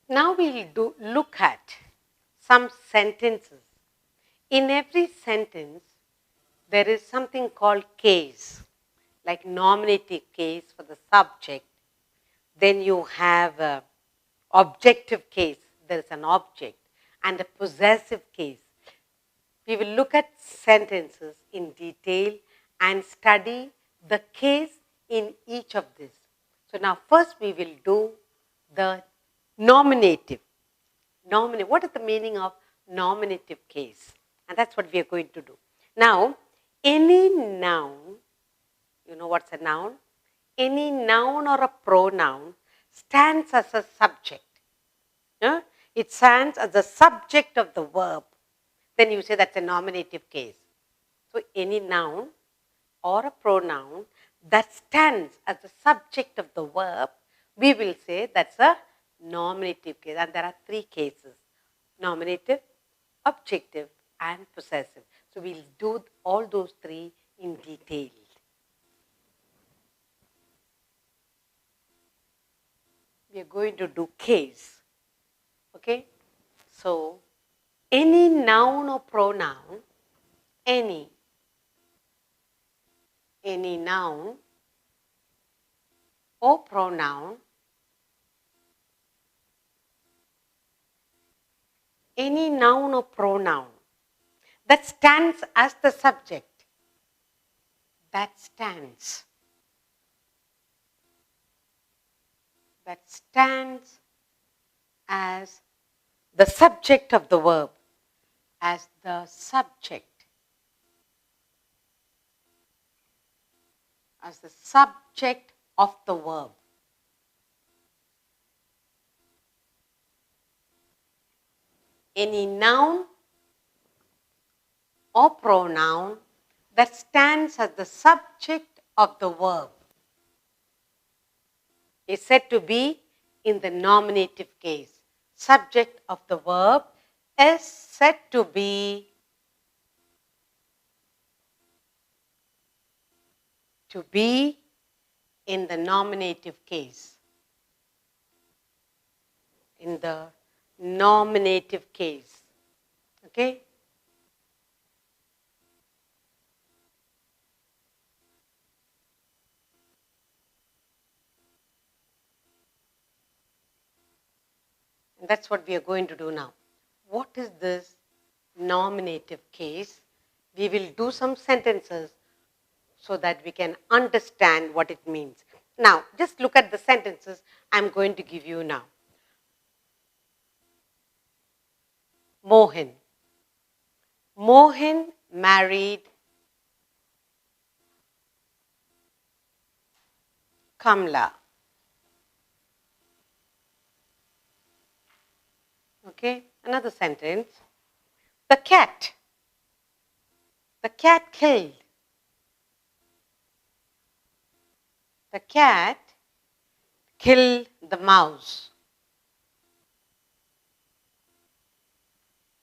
Now we'll look at some sentences. In every sentence, there is something called case, like nominative case for the subject. Then you have a objective case, there is an object, and a possessive case. We will look at sentences in detail and study the case in each of these. So now first we will do the nominative. What is the meaning of nominative case? And that's what we are going to do. Now, any noun, you know what's a noun? Any noun or a pronoun stands as a subject. It stands as the subject of the verb. Then you say that's a nominative case. So any noun or a pronoun that stands as the subject of the verb, we will say that's a nominative case. And there are three cases: nominative, objective, and possessive. So we'll do all those three in detail. We are going to do case. Okay? So any noun or pronoun, any noun or pronoun, any noun or pronoun that stands as the subject, that stands as the subject of the verb, as the subject of the verb. Any noun or pronoun that stands as the subject of the verb is said to be in the nominative case. Subject of the verb is said to be in the nominative case. In the nominative case. Okay? And that's what we are going to do now. What is this nominative case? We will do some sentences so that we can understand what it means. Now, just look at the sentences I'm going to give you now. Mohan. Mohan married Kamla. Okay, another sentence. The cat killed. The cat killed the mouse.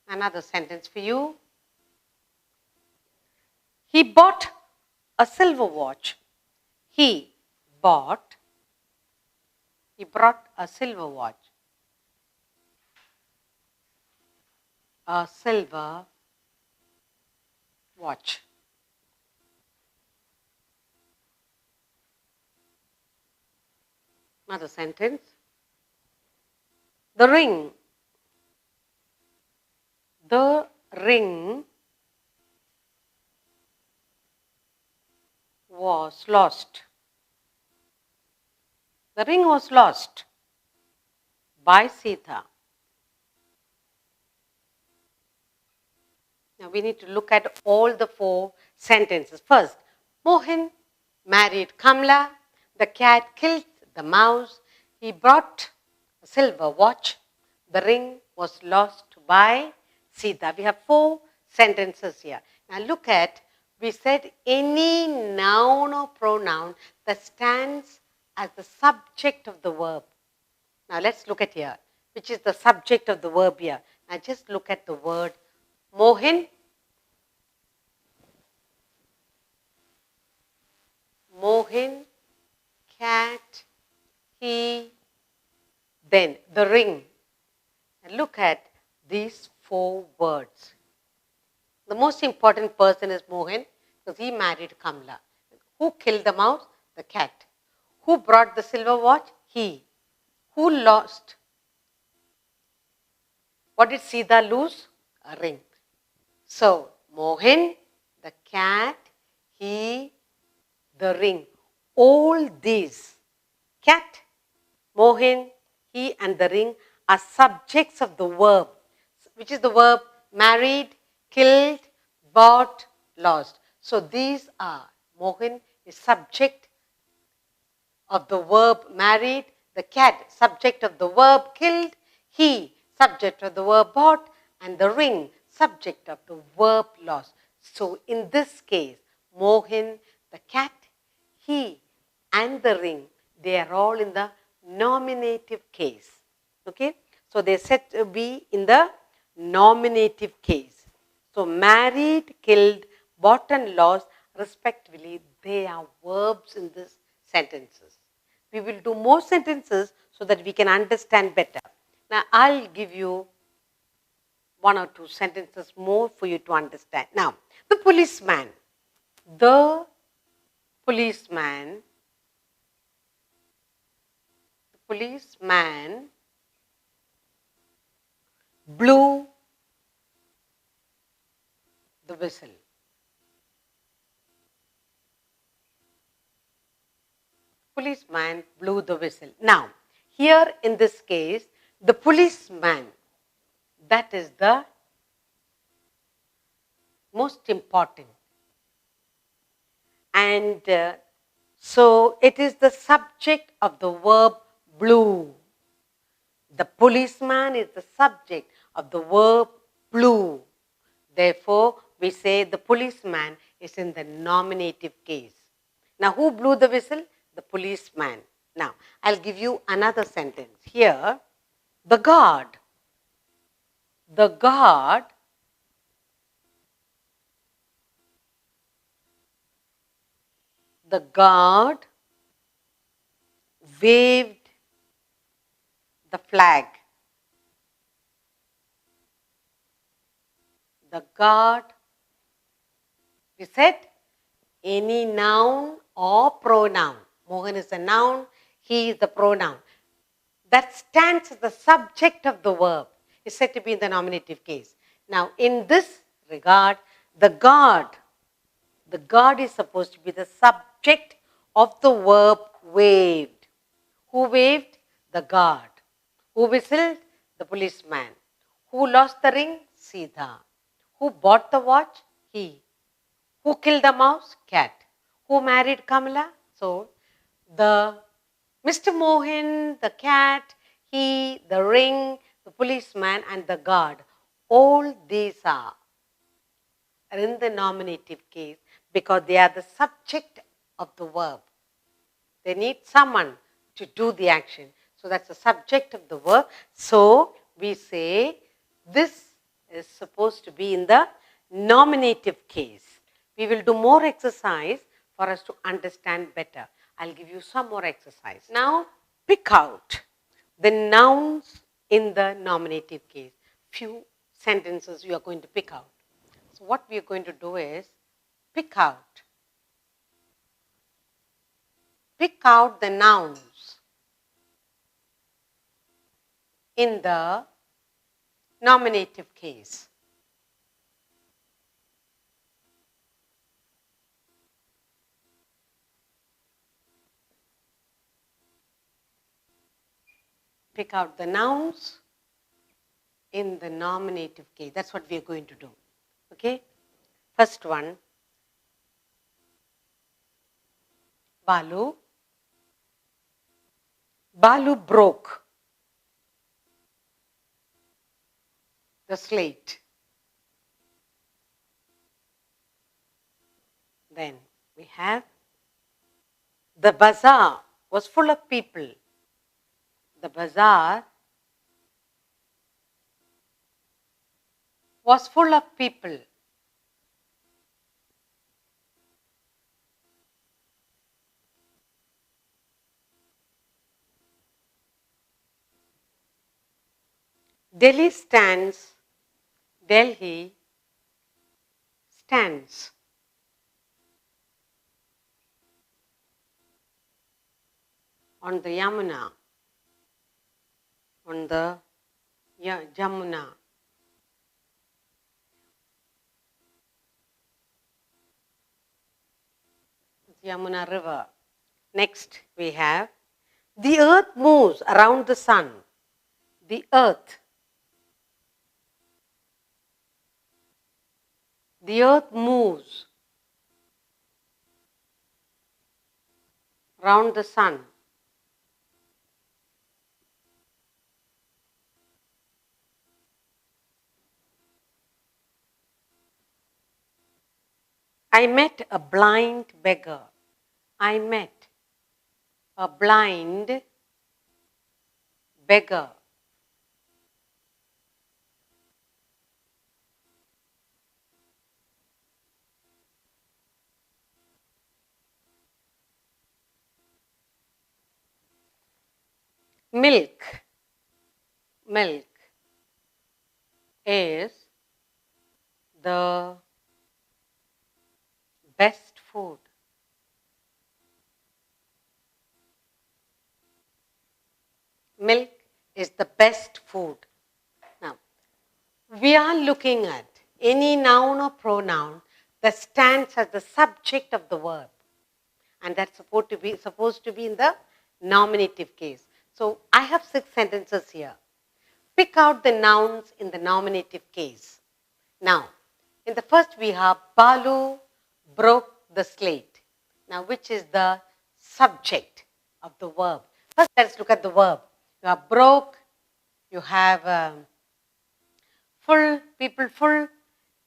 Another sentence for you. He bought a silver watch. He brought a silver watch. A silver watch. Another sentence. The ring was lost. The ring was lost by Sita. Now we need to look at all the four sentences. First, Mohan married Kamla. The cat killed the mouse. He brought a silver watch. The ring was lost by Sita. We have four sentences here. Now look at, we said any noun or pronoun that stands as the subject of the verb. Now let's look at here, which is the subject of the verb here. Now just look at the word Mohan. Mohan, cat, he, then the ring. And look at these 4 words. The most important person is Mohan because he married Kamla. Who killed the mouse? The cat. Who brought the silver watch? He. Who lost? What did Sita lose? A ring. So, Mohan, the cat, he, the ring. All these, cat, Mohan, he and the ring are subjects of the verb. Which is the verb? Married, killed, bought, lost. So these are, Mohan is subject of the verb married, the cat subject of the verb killed, he subject of the verb bought, and the ring subject of the verb lost. So in this case, Mohan, the cat, he and the ring, they are all in the nominative case. Okay? So they are said to be in the nominative case. So married, killed, bought and lost, respectively, they are verbs in this sentences. We will do more sentences so that we can understand better. Now, I'll give you 1 or 2 sentences more for you to understand. Now, the policeman blew the whistle. Policeman blew the whistle. Now, here in this case, the policeman, that is the most important. And so it is the subject of the verb blew. The policeman is the subject of the verb blew. Therefore, we say the policeman is in the nominative case. Now, who blew the whistle? The policeman. Now, I'll give you another sentence. Here, the guard waved the flag. The guard, we said, any noun or pronoun. Mohan is a noun, he is the pronoun. That stands as the subject of the verb. Is said to be in the nominative case. Now, in this regard, the guard is supposed to be the subject of the verb waved. Who waved? The guard. Who whistled? The policeman. Who lost the ring? Sita. Who bought the watch? He. Who killed the mouse? Cat. Who married Kamala? So, the Mr. Mohan, the cat, he, the ring, the policeman and the guard. All these are in the nominative case because they are the subject of the verb. They need someone to do the action. So that's the subject of the verb. So we say this is supposed to be in the nominative case. We will do more exercise for us to understand better. I'll give you some more exercise. Now pick out the nouns in the nominative case. Few sentences you are going to pick out. So what we are going to do is pick out the nouns in the nominative case. Pick out the nouns in the nominative case. That's what we are going to do. Okay? First one, Balu. Balu broke the slate. Then we have the bazaar was full of people. The bazaar was full of people. Delhi stands. Delhi stands. On the Yamuna. On the Jamuna. Yamuna river. Next we have the earth moves around the sun. The earth. The earth moves around the sun. I met a blind beggar. I met a blind beggar. Milk. Milk is the best food. Milk is the best food. Now, we are looking at any noun or pronoun that stands as the subject of the verb, and that's supposed to be in the nominative case. So I have 6 sentences here. Pick out the nouns in the nominative case. Now, in the first we have Balu broke the slate. Now, which is the subject of the verb? First, let's look at the verb. You have broke, you have full, people full,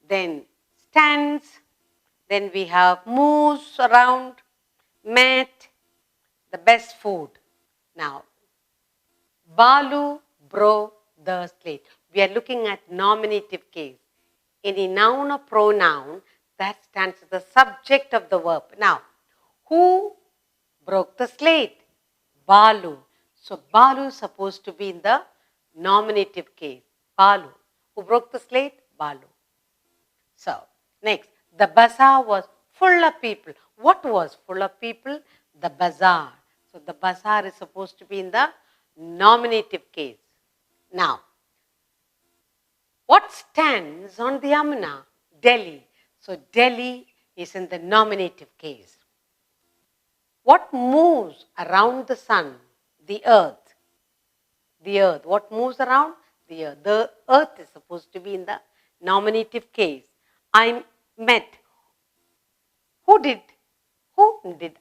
then stands, then we have moves around, met, the best food. Now, Balu broke the slate. We are looking at nominative case. Any noun or pronoun that stands as the subject of the verb. Now, who broke the slate? Balu. So, Balu is supposed to be in the nominative case. Balu. Who broke the slate? Balu. So, next, the bazaar was full of people. What was full of people? The bazaar. So, the bazaar is supposed to be in the nominative case. Now, what stands on the Yamuna? Delhi. So, Delhi is in the nominative case. What moves around the sun? The earth. The earth. What moves around? The earth. The earth is supposed to be in the nominative case. I met. Who did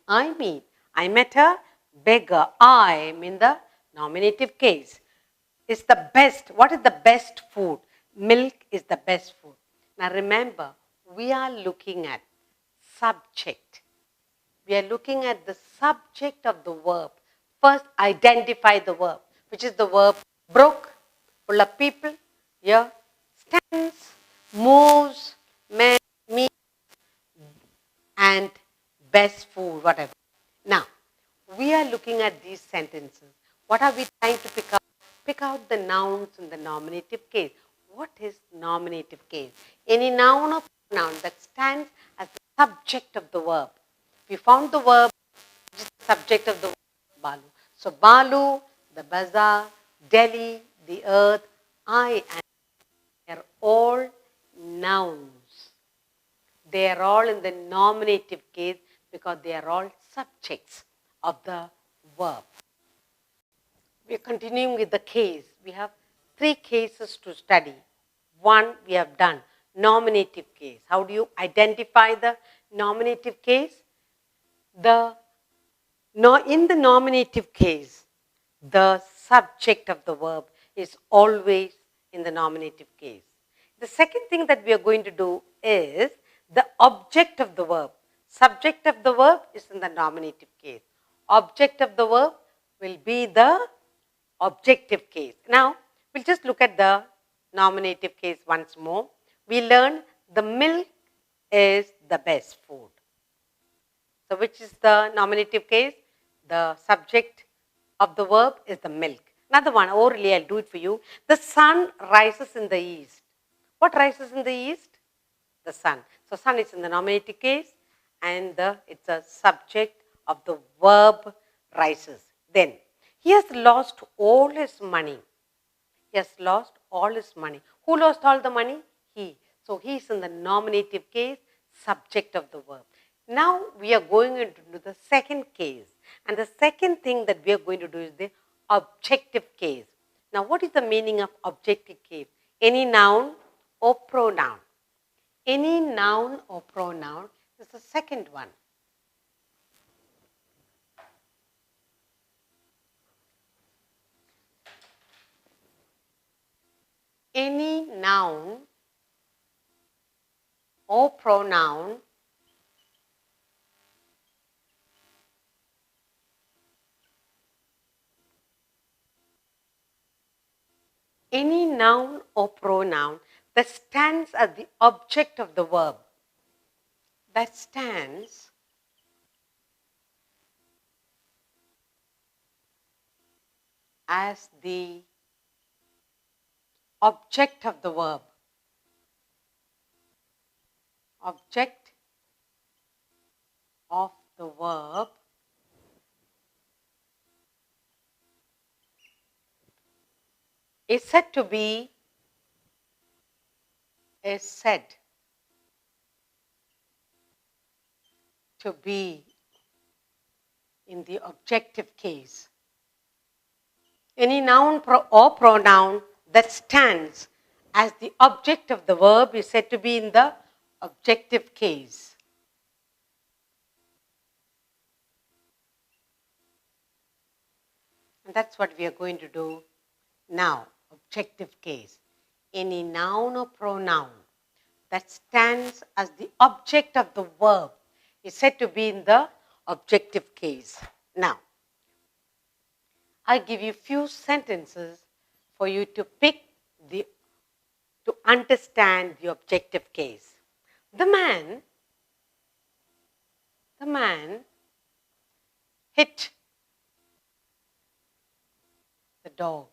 I meet? I met a beggar. I am in the nominative case. Is the best. What is the best food? Milk is the best food. Now remember, we are looking at subject. We are looking at the subject of the verb. First, identify the verb, which is the verb broke, full of people, here, stands, moves, met, meet, and best food, whatever. Now, we are looking at these sentences. What are we trying to pick out? Pick out the nouns in the nominative case. What is nominative case? Any noun or pronoun that stands as the subject of the verb. We found the verb, which is the subject of the verb, Balu. So, Balu, the bazaar, Delhi, the earth, I, and they are all nouns. They are all in the nominative case because they are all subjects of the verb. We are continuing with the case. We have 3 cases to study. 1 we have done, nominative case. How do you identify the nominative case? In the nominative case, the subject of the verb is always in the nominative case. The second thing that we are going to do is the object of the verb. Subject of the verb is in the nominative case. Object of the verb will be the objective case. Now, we'll just look at the nominative case once more. We learned the milk is the best food. So, which is the nominative case? The subject of the verb is the milk. Another one, orally, I'll do it for you. The sun rises in the east. What rises in the east? The sun. So, sun is in the nominative case and it's a subject of the verb rises. Then, he has lost all his money. He has lost all his money. Who lost all the money? He. So, he is in the nominative case, subject of the verb. Now, we are going into the second case. And the second thing that we are going to do is the objective case. Now, what is the meaning of objective case? Any noun or pronoun. Any noun or pronoun is the second one. Any noun or pronoun that stands as the object of the verb. That stands as the object of the verb. Object of the verb is said to be in the objective case. Any noun or pronoun that stands as the object of the verb is said to be in the objective case. And that's what we are going to do now, objective case. Any noun or pronoun that stands as the object of the verb is said to be in the objective case. Now, I give you few sentences for you to to understand the objective case. The man hit the dog.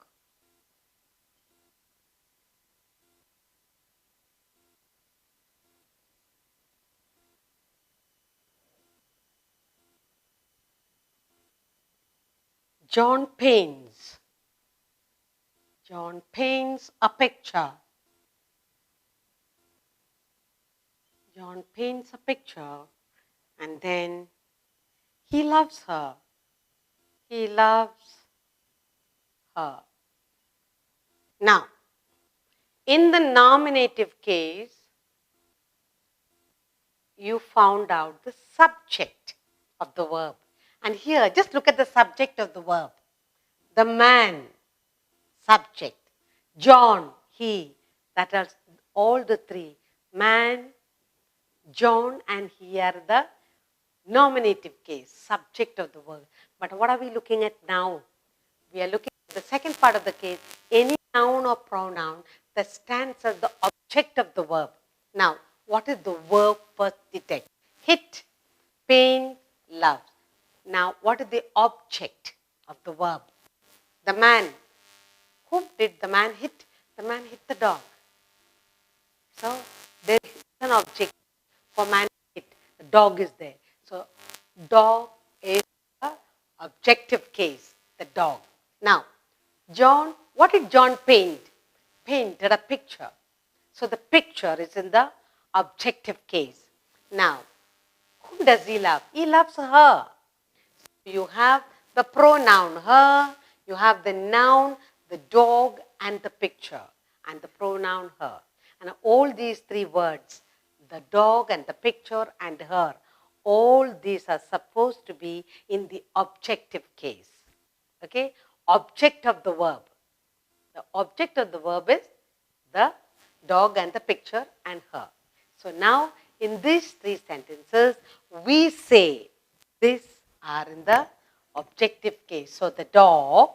John paints a picture. John paints a picture and then he loves her. He loves her. Now, in the nominative case, you found out the subject of the verb. And here, just look at the subject of the verb. The man, subject. John, he. That are all the three. Man, John, and he are the nominative case, subject of the verb. But what are we looking at now? We are looking at the second part of the case, any noun or pronoun that stands as the object of the verb. Now, what is the verb first detect? Hit, pain, love. Now, what is the object of the verb? The man. Whom did the man hit? The man hit the dog. So, there is an object for man to hit. The dog is there. So, dog is the objective case, the dog. Now, John, what did John paint? Painted a picture. So, the picture is in the objective case. Now, whom does he love? He loves her. So you have the pronoun her, you have the noun, the dog, and the picture, and the pronoun her. And all these three words, the dog and the picture and her, all these are supposed to be in the objective case. Okay? Object of the verb. The object of the verb is the dog and the picture and her. So now, in these three sentences, we say these are in the objective case. So the dog,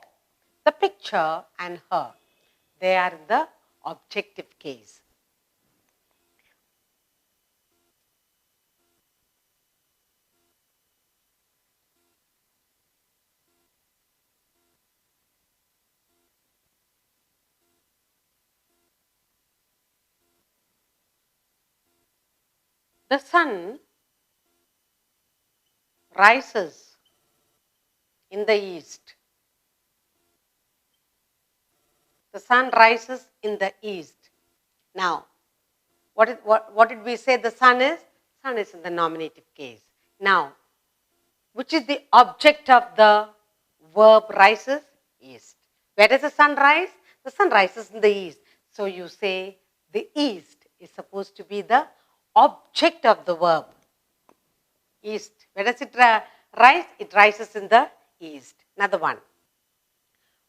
the picture, and her, they are in the objective case. The sun rises in the east. The sun rises in the east. Now, what did we say the sun is? Sun is in the nominative case. Now, which is the object of the verb rises? East. Where does the sun rise? The sun rises in the east. So you say the east is supposed to be the object of the verb. East. Where does it rise? It rises in the east. Another one.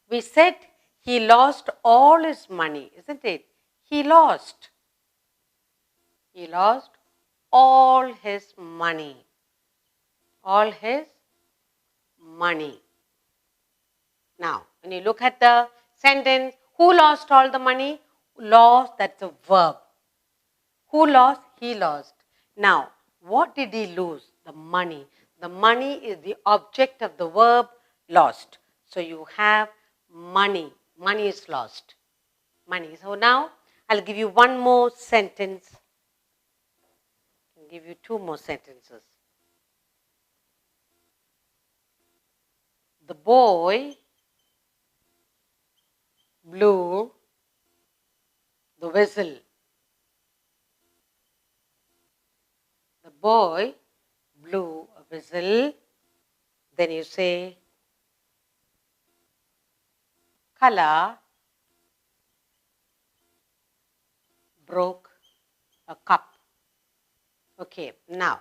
We said he lost all his money, isn't it? He lost all his money. All his money. Now, when you look at the sentence, who lost all the money? Lost, that's a verb. Who lost? He lost. Now, what did he lose? The money. The money is the object of the verb lost. So you have money. Money is lost. Money. So now, I'll give you one more sentence. I'll give you two more sentences. The boy blew the whistle. The boy blew a whistle. Then you say, Kala broke a cup. Okay, now,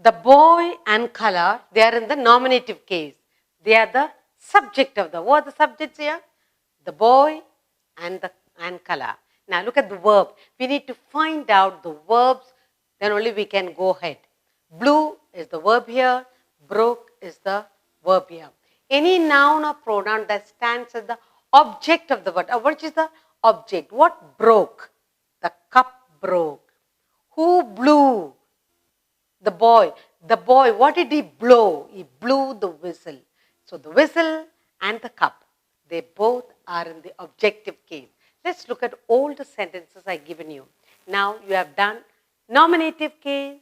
the boy and Kala, they are in the nominative case. They are the subject of the, what are the subjects here? The boy and Kala. Now look at the verb. We need to find out the verbs, then only we can go ahead. Blew is the verb here, broke is the verb here. Any noun or pronoun that stands as the object of the word. What is the object? What broke? The cup broke. Who blew? The boy. The boy, what did he blow? He blew the whistle. So the whistle and the cup, they both are in the objective case. Let's look at all the sentences I've given you. Now you have done nominative case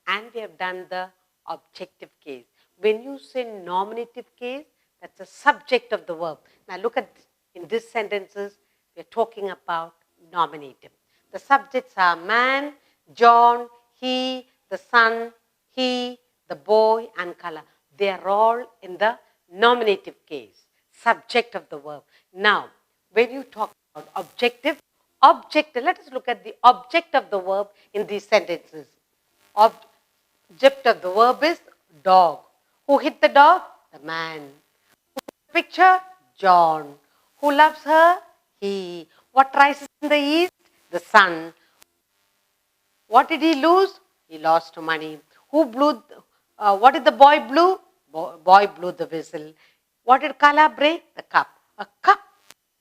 and we have done the objective case. When you say nominative case, that's the subject of the verb. Now look at in these sentences, we're talking about nominative. The subjects are man, John, he, the son, he, the boy, and Kala. They are all in the nominative case, subject of the verb. Now, when you talk about objective, let us look at the object of the verb in these sentences. Object of the verb is dog. Who hit the dog? The man. Who took the picture? John. Who loves her? He. What rises in the east? The sun. What did he lose? He lost money. Who blew? What did the boy blew? Boy blew the whistle. What did Kala break? The cup. A cup,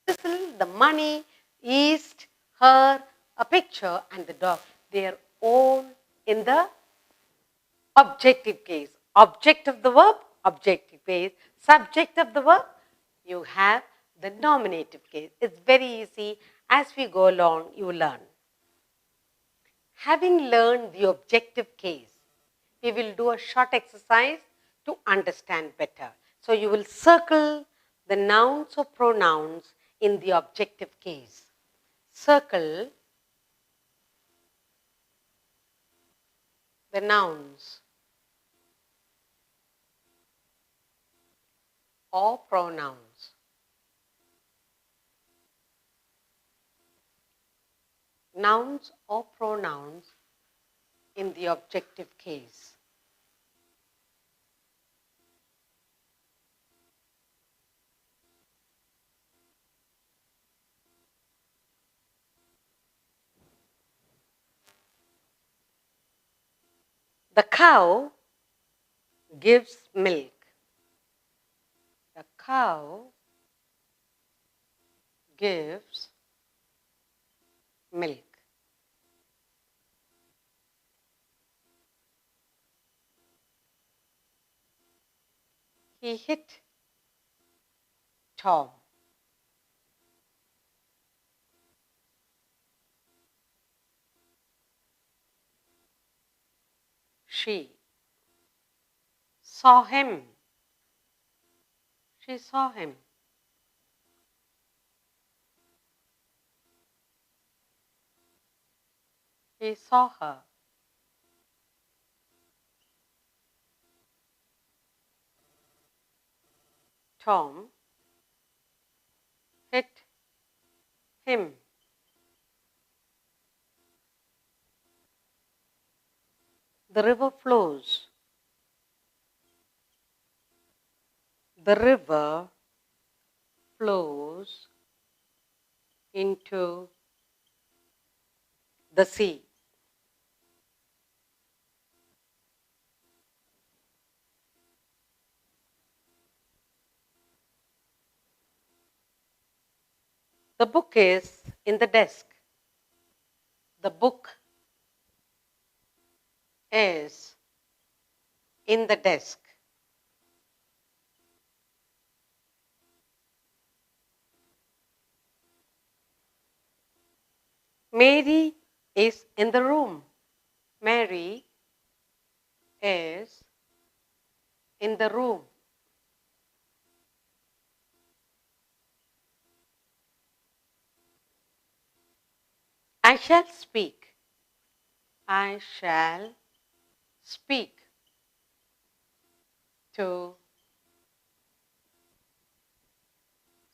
whistle, the money, east, her, a picture, and the dog. They are all in the objective case. Object of the verb, objective case. Subject of the verb, you have the nominative case. It's very easy. As we go along, you learn. Having learned the objective case, we will do a short exercise to understand better. So you will circle the nouns or pronouns in the objective case. Circle the nouns or pronouns. Nouns or pronouns in the objective case. The cow gives milk. The cow gives milk. He hit Tom. She saw him. She saw him. He saw her. Tom hit him. The river flows. The river flows into the sea. The book is in the desk. The book is in the desk. Mary is in the room. Mary is in the room. I shall speak. I shall speak to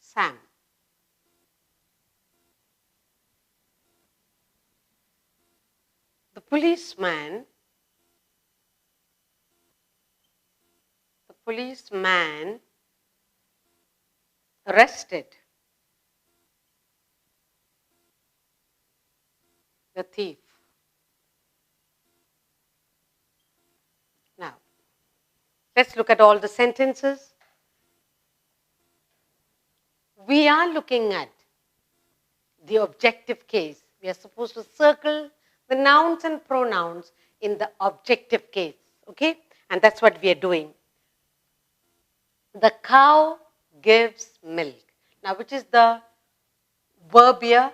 Sam. The policeman arrested the thief. Now, let's look at all the sentences. We are looking at the objective case. We are supposed to circle the nouns and pronouns in the objective case, okay? And that's what we are doing. The cow gives milk. Now, which is the verb here?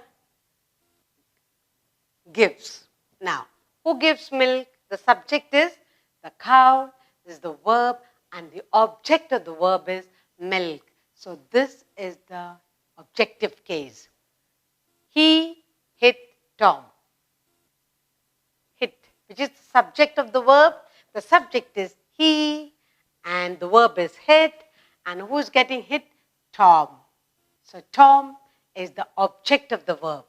Gives. Now, who gives milk? The subject is the cow, this is the verb, and the object of the verb is milk. So, this is the objective case. He hit Tom. Hit, which is the subject of the verb. The subject is he, and the verb is hit. And who is getting hit? Tom. So, Tom is the object of the verb.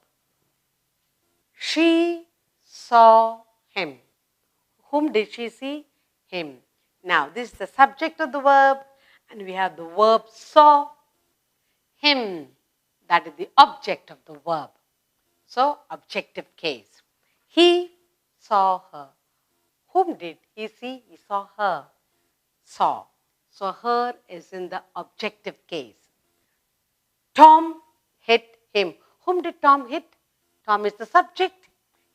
She saw him. Whom did she see? Him. Now, this is the subject of the verb, and we have the verb saw. Him, that is the object of the verb. So, objective case. He saw her. Whom did he see? He saw her. Saw. So, her is in the objective case. Tom hit him. Whom did Tom hit? Tom is the subject.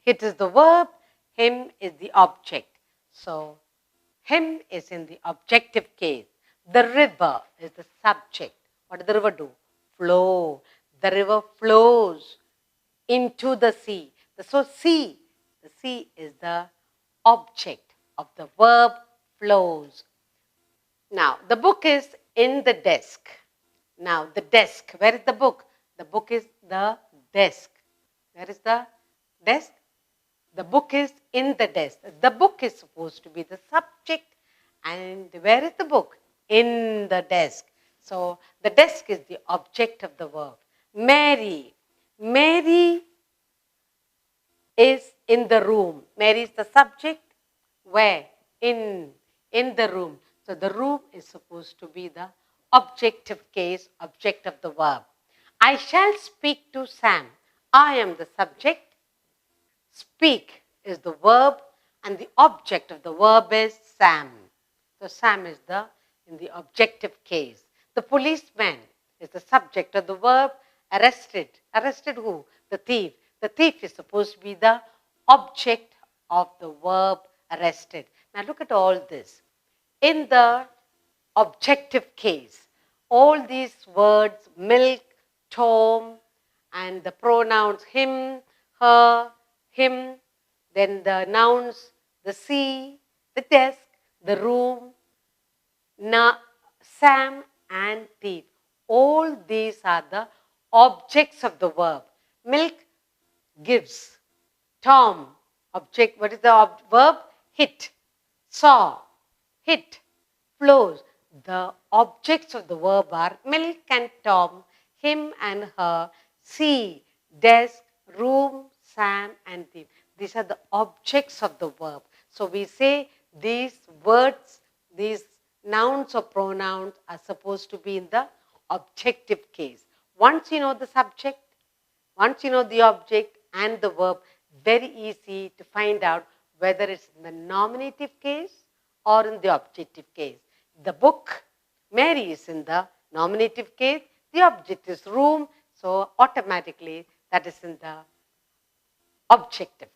Hit is the verb. Him is the object. So, him is in the objective case. The river is the subject. What does the river do? Flow. The river flows into the sea. So, sea. The sea is the object of the verb flows. Now, the book is in the desk. Now, the desk. Where is the book? The book is the desk. Where is the desk? The book is in the desk. The book is supposed to be the subject. And where is the book? In the desk. So, the desk is the object of the verb. Mary. Mary is in the room. Mary is the subject. Where? In the room. So, the room is supposed to be the objective case, object of the verb. I shall speak to Sam. I am the subject. Speak is the verb, and the object of the verb is Sam. So, Sam is in the objective case. The policeman is the subject of the verb. Arrested. Arrested who? The thief. The thief is supposed to be the object of the verb arrested. Now, look at all this. In the objective case, all these words, milk, Tom, and the pronouns him, her, him, then the nouns, the sea, the desk, the room, Sam and thief. All these are the objects of the verb. Milk gives. Tom, object, what is the verb? Hit. Saw, hit, flows. The objects of the verb are milk and Tom, him and her, see, desk, room, Sam and thief. These are the objects of the verb. So we say these words, these nouns or pronouns are supposed to be in the objective case. Once you know the subject, once you know the object and the verb, very easy to find out whether it's in the nominative case or in the objective case. The book, Mary, is in the nominative case, the object is room, so automatically that is in the objective